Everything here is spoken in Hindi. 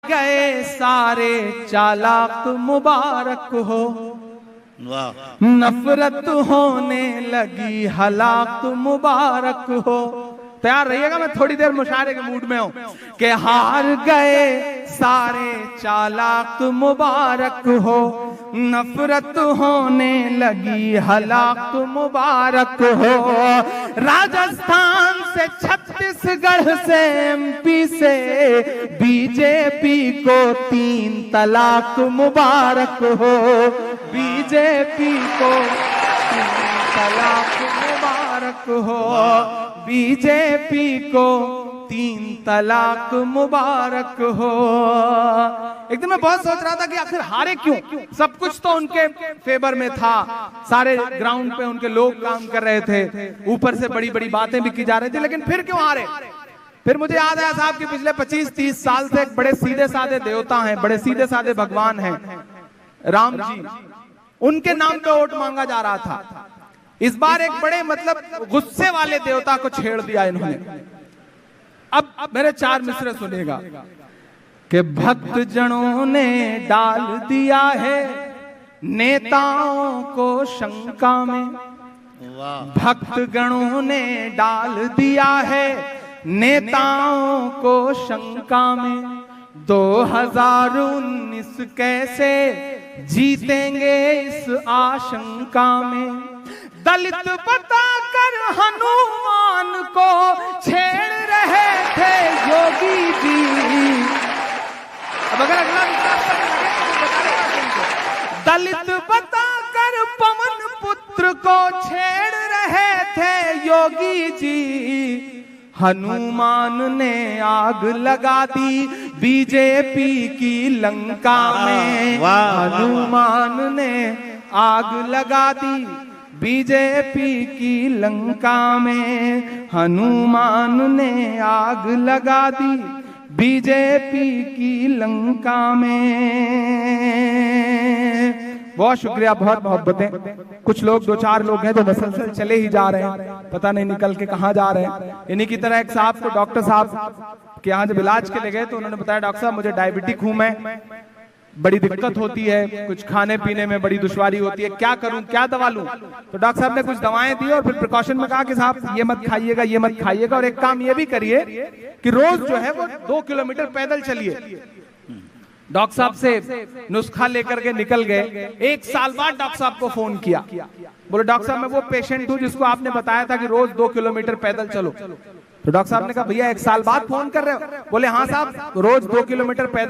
गए सारे चालाक मुबारक हो, नफरत होने लगी हलाक मुबारक हो। तैयार रहिएगा, मैं थोड़ी देर मुशायरे के मूड में हूं कि हार गए सारे चालाक मुबारक हो, नफरत होने लगी हलाक मुबारक हो। राजस्थान से छत्तीसगढ़ से एमपी से बीजेपी को 3 तलाक मुबारक हो, बीजेपी को 3 तलाक मुबारक हो, बीजेपी को 3 तलाक मुबारक हो। एक दिन मैं बहुत सोच रहा था कि आखिर हारे क्यों, सब कुछ तो उनके फेवर में था, सारे ग्राउंड पे उनके लोग काम कर रहे थे, ऊपर से बड़ी बड़ी बातें भी की जा रही थी, लेकिन फिर क्यों हारे। फिर मुझे याद आया साहब कि पिछले 25-30 साल से एक बड़े सीधे साधे देवता हैं, बड़े सीधे साधे भगवान हैं, राम जी, उनके नाम पे वोट मांगा जा रहा था। इस बार एक बड़े मतलब गुस्से वाले देवता को छेड़ दिया इन्होंने। अब मेरे 4 मिसरे सुनिएगा कि भक्त जनों ने डाल दिया है नेताओं को शंका में, भक्त गणों ने डाल दिया है नेताओं को शंका में। 2019 कैसे जीतेंगे इस आशंका में, दलित बताकर हनुमान को छेड़ रहे थे योगी जी। अब अगर अगला दलित बताकर पवन पुत्र को छेड़ रहे थे योगी जी, हनुमान ने आग लगा दी बीजेपी की लंका में, हनुमान ने आग लगा दी बीजेपी की लंका में, हनुमान ने आग लगा दी बीजेपी की लंका में। बहुत शुक्रिया, बहुत मोहब्बतें। कुछ लोग 2-4 लोग हैं जो मसलसल चले ही जा रहे हैं, पता नहीं निकल के कहां जा रहे हैं। इन्हीं की तरह एक साहब को डॉक्टर साहब के यहाँ जब इलाज के लिए गए तो उन्होंने बताया, डॉक्टर साहब मुझे डायबिटिक हूं, मैं बड़ी दिक्कत होती है, कुछ खाने पीने में बड़ी दुश्वारी होती है, क्या करूं, क्या दवा लूं। तो डॉक्टर साहब ने कुछ दवाएं दी और फिर प्रिकॉशन में कहा कि साहब ये मत खाइएगा, ये मत खाइएगा, और एक काम ये भी करिए कि रोज जो है वो 2 किलोमीटर पैदल चलिए। डॉक्टर साहब से नुस्खा लेकर के निकल गए। 1 साल बाद डॉक्टर साहब को फोन किया, बोले डॉक्टर साहब मैं वो पेशेंट हूं जिसको आपने बताया था कि रोज 2 किलोमीटर पैदल चलो। तो डॉक्टर साहब ने कहा भैया 1 साल बाद फोन कर रहे हो? बोले हाँ साहब, रोज 2 किलोमीटर पैदल